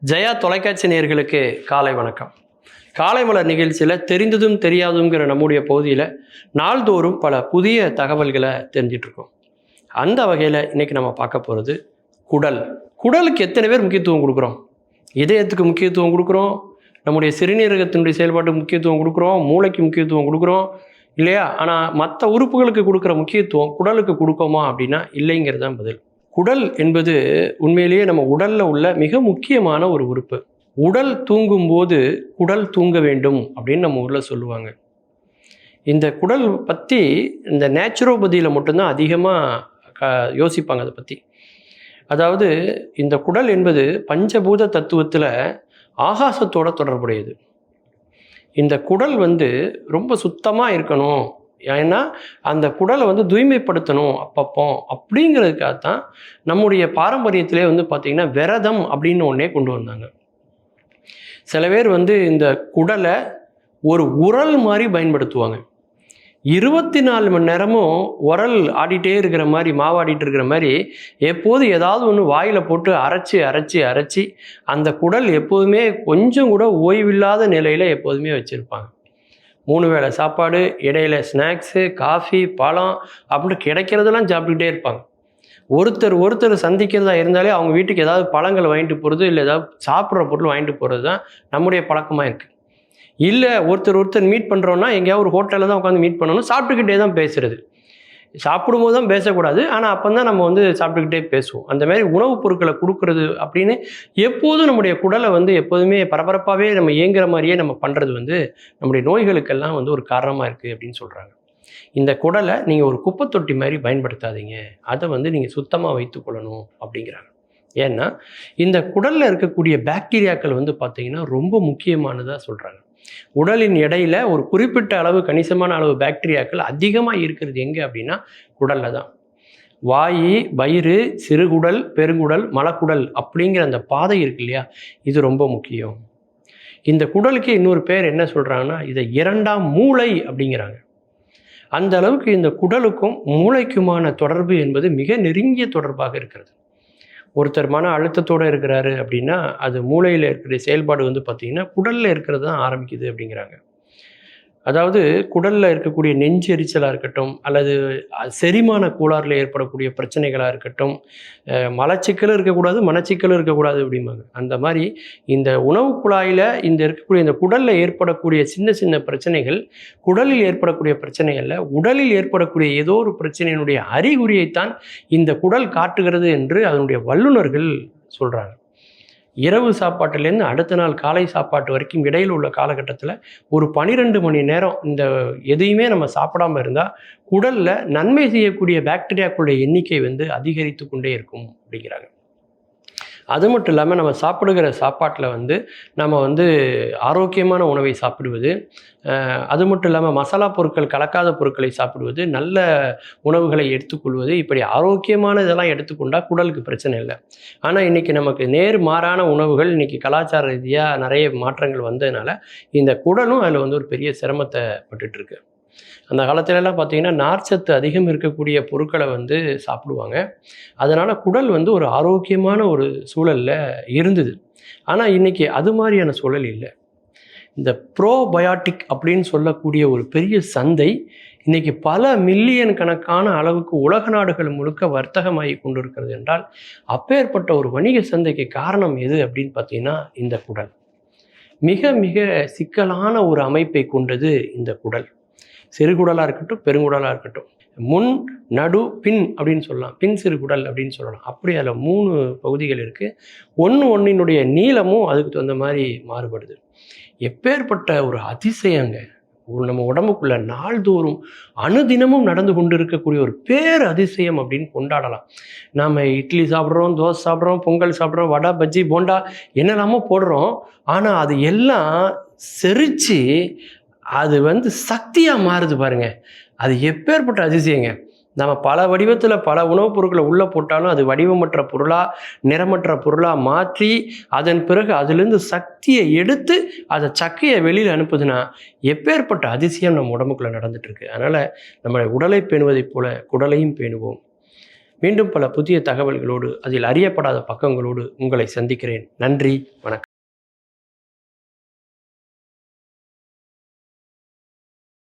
ஜெயா தொலைக்காட்சி நேயர்களுக்கு காலை வணக்கம். காலை மலர் நிகழ்ச்சியில் தெரிந்ததும் தெரியாதுங்கிற நம்முடைய பகுதியில் நாள்தோறும் பல புதிய தகவல்களை தெரிஞ்சிட்ருக்கோம். அந்த வகையில் இன்றைக்கி நம்ம பார்க்க போகிறது குடல். குடலுக்கு எத்தனை பேர் முக்கியத்துவம் கொடுக்குறோம்? இதயத்துக்கு முக்கியத்துவம் கொடுக்குறோம், நம்முடைய சிறுநீரகத்தினுடைய செயல்பாட்டுக்கு முக்கியத்துவம் கொடுக்குறோம், மூளைக்கு முக்கியத்துவம் கொடுக்குறோம் இல்லையா? ஆனால் மற்ற உறுப்புகளுக்கு கொடுக்குற முக்கியத்துவம் குடலுக்கு கொடுக்கோமா அப்படின்னா இல்லைங்கிறது தான் பதில். குடல் என்பது உண்மையிலேயே நம்ம உடலில் உள்ள மிக முக்கியமான ஒரு உறுப்பு. உடல் தூங்கும்போது குடல் தூங்க வேண்டும் அப்படின்னு நம்ம ஊரில் சொல்லுவாங்க. இந்த குடல் பற்றி இந்த நேச்சுரோபதியில் மட்டும்தான் அதிகமாக யோசிப்பாங்க அதை பற்றி. அதாவது இந்த குடல் என்பது பஞ்சபூத தத்துவத்தில் ஆகாசத்தோட தொடர்புடையது. இந்த குடல் ரொம்ப சுத்தமாக இருக்கணும், ஏன்னா அந்த குடலை தூய்மைப்படுத்தணும் அப்பப்போ அப்படிங்கிறதுக்காகத்தான் நம்முடைய பாரம்பரியத்திலே பார்த்திங்கன்னா விரதம் அப்படின்னு ஒன்றே கொண்டு வந்தாங்க. சில பேர் இந்த குடலை ஒரு உரல் மாதிரி பயன்படுத்துவாங்க. 24 மணி நேரமும் உரல் ஆடிட்டே இருக்கிற மாதிரி, மாவாடிட்டு இருக்கிற மாதிரி எப்போது ஏதாவது ஒன்று வாயில் போட்டு அரைச்சி அரைச்சி அரைச்சி அந்த குடல் எப்போதுமே கொஞ்சம் கூட ஓய்வில்லாத நிலையில் எப்போதுமே வச்சுருப்பாங்க. 3 வேளை சாப்பாடு, இடையில ஸ்நாக்ஸு, காஃபி, பழம் அப்படின்னு கிடைக்கிறதெல்லாம் சாப்பிட்டுக்கிட்டே இருப்பாங்க. ஒருத்தர் சந்திக்கிறதா இருந்தாலே அவங்க வீட்டுக்கு ஏதாவது பழங்கள் வாங்கிட்டு போகிறது, இல்லை ஏதாவது சாப்பிட்ற பொருள் வாங்கிட்டு போகிறது தான் நம்முடைய பழக்கமாக இருக்குது. இல்லை ஒருத்தர் மீட் பண்ணுறோன்னா எங்கேயாவது ஒரு ஹோட்டலில் தான் உட்காந்து மீட் பண்ணணும், சாப்பிட்டுக்கிட்டே தான் பேசுகிறது. சாப்பிடும்போது தான் பேசக்கூடாது, ஆனால் அப்போ தான் நம்ம சாப்பிட்டுக்கிட்டே பேசுவோம். அந்த மாதிரி உணவுப் பொருட்களை கொடுக்கறது அப்படின்னு எப்போதும் நம்முடைய குடலை எப்போதுமே பரபரப்பாகவே நம்ம இயங்குற மாதிரியே நம்ம பண்ணுறது நம்முடைய நோய்களுக்கெல்லாம் ஒரு காரணமாக இருக்குது அப்படின்னு சொல்கிறாங்க. இந்த குடலை நீங்கள் ஒரு குப்பை தொட்டி மாதிரி பயன்படுத்தாதீங்க, அதை நீங்கள் சுத்தமாக வைத்துக்கொள்ளணும் அப்படிங்கிறாங்க. ஏன்னா இந்த குடலில் இருக்கக்கூடிய பாக்டீரியாக்கள் பார்த்தீங்கன்னா ரொம்ப முக்கியமானதாக சொல்கிறாங்க. உடலின் எடையில் ஒரு குறிப்பிட்ட அளவு, கணிசமான அளவு பாக்டீரியாக்கள் அதிகமாக இருக்கிறது எங்கே அப்படின்னா குடலில் தான். வாய், வயிறு, சிறுகுடல், பெருங்குடல், மலக்குடல் அப்படிங்கிற அந்த பாதை இருக்கு இல்லையா, இது ரொம்ப முக்கியம். இந்த குடலுக்கு இன்னொரு பேர் என்ன சொல்கிறாங்கன்னா, இதை 2ஆம் மூளை அப்படிங்கிறாங்க. அந்த அளவுக்கு இந்த குடலுக்கும் மூளைக்குமான தொடர்பு என்பது மிக நெருங்கிய தொடர்பாக இருக்கிறது. ஒருத்தர் மன அழுத்தத்தோடு இருக்கிறாரு அப்படின்னா அது மூளையில் இருக்கிற செயல்பாடு பார்த்திங்கன்னா குடலில் இருக்கிறது தான் ஆரம்பிக்குது அப்படிங்கிறாங்க. அதாவது குடலில் இருக்கக்கூடிய நெஞ்சு எரிச்சலாக இருக்கட்டும், அல்லது செரிமான கோளாறில் ஏற்படக்கூடிய பிரச்சனைகளாக இருக்கட்டும், மலச்சிக்கலும் இருக்கக்கூடாது, மனச்சிக்கலும் இருக்கக்கூடாது அப்படிம்பாங்க. அந்த மாதிரி இந்த உணவு குழாயில் இருக்கக்கூடிய இந்த குடலில் ஏற்படக்கூடிய சின்ன சின்ன பிரச்சனைகள் குடலில் ஏற்படக்கூடிய பிரச்சனைகளில் உடலில் ஏற்படக்கூடிய ஏதோ ஒரு பிரச்சனையினுடைய அறிகுறியைத்தான் இந்த குடல் காட்டுகிறது என்று அதனுடைய வல்லுநர்கள் சொல்கிறாங்க. இரவு சாப்பாட்டிலேருந்து அடுத்த நாள் காலை சாப்பாட்டு வரைக்கும் இடையில் உள்ள காலகட்டத்தில் ஒரு 12 மணி நேரம் இந்த எதையுமே நம்ம சாப்பிடாமல் இருந்தால் குடலில் நன்மை செய்யக்கூடிய பாக்டீரியாக்களுடைய எண்ணிக்கை அதிகரித்து கொண்டே இருக்கும் அப்படிங்கிறாங்க. அது மட்டும் இல்லாமல் நம்ம சாப்பிடுகிற சாப்பாட்டில் நம்ம ஆரோக்கியமான உணவை சாப்பிடுவது, அது மட்டும் இல்லாமல் மசாலா பொருட்கள் கலக்காத பொருட்களை சாப்பிடுவது, நல்ல உணவுகளை எடுத்துக்கொள்வது, இப்படி ஆரோக்கியமான இதெல்லாம் எடுத்துக்கொண்டால் குடலுக்கு பிரச்சனை இல்லை. ஆனால் இன்றைக்கி நமக்கு நேர் மாறான உணவுகள், இன்றைக்கி கலாச்சார ரீதியாக நிறைய மாற்றங்கள் வந்ததுனால இந்த குடலும் அதில் ஒரு பெரிய சிரமத்தை பட்டுட்ருக்கு. அந்த காலத்துலலாம் பார்த்திங்கன்னா நார்ச்சத்து அதிகம் இருக்கக்கூடிய பொருட்களை சாப்பிடுவாங்க. அதனால் குடல் ஒரு ஆரோக்கியமான ஒரு சூழலில் இருந்தது. ஆனால் இன்றைக்கி அது மாதிரியான சூழல் இல்லை. இந்த ப்ரோபயாட்டிக் அப்படின்னு சொல்லக்கூடிய ஒரு பெரிய சந்தை இன்றைக்கி பல மில்லியன் கணக்கான அளவுக்கு உலக நாடுகள் முழுக்க வர்த்தகமாகி கொண்டு இருக்கிறது என்றால் அப்பேற்பட்ட ஒரு வணிக சந்தைக்கு காரணம் எது அப்படின்னு பார்த்தீங்கன்னா இந்த குடல். மிக மிக சிக்கலான ஒரு அமைப்பை கொண்டது இந்த குடல். சிறுகுடலாக இருக்கட்டும், பெருங்குடலாக இருக்கட்டும், முன், நடு, பின் அப்படின்னு சொல்லலாம், பின் சிறுகுடல் அப்படின்னு சொல்லலாம். அப்படி அதில் 3 பகுதிகள் இருக்குது. ஒன்றினுடைய நீளமும் அதுக்கு தகுந்த மாதிரி மாறுபடுது. எப்பேற்பட்ட ஒரு அதிசயங்க! நம்ம உடம்புக்குள்ள நாள்தோறும் அணுதினமும் நடந்து கொண்டு இருக்கக்கூடிய ஒரு பேர் அதிசயம் அப்படின்னு கொண்டாடலாம். நாம் இட்லி சாப்பிட்றோம், தோசை சாப்பிட்றோம், பொங்கல் சாப்பிட்றோம், வடை, பஜ்ஜி, போண்டா என்னெல்லாமோ போடுறோம். ஆனால் அது எல்லாம் செரித்து அது சக்தியாக மாறுது பாருங்க. அது எப்பேற்பட்ட அதிசயங்க! நம்ம பல வடிவத்தில் பல உணவுப் பொருட்களை உள்ளே போட்டாலும் அது வடிவமற்ற பொருளாக, நிறமற்ற பொருளாக மாற்றி அதன் பிறகு அதிலிருந்து சக்தியை எடுத்து அதை சக்கையை வெளியில் அனுப்புதுன்னா எப்பேற்பட்ட அதிசயம் நம்ம உடம்புக்குள்ளே நடந்துட்டுருக்கு. அதனால் நம்ம உடலை பேணுவதைப் போல குடலையும் பேணுவோம். மீண்டும் பல புதிய தகவல்களோடு அதில் அறியப்படாத பக்கங்களோடு உங்களை சந்திக்கிறேன். நன்றி, வணக்கம்.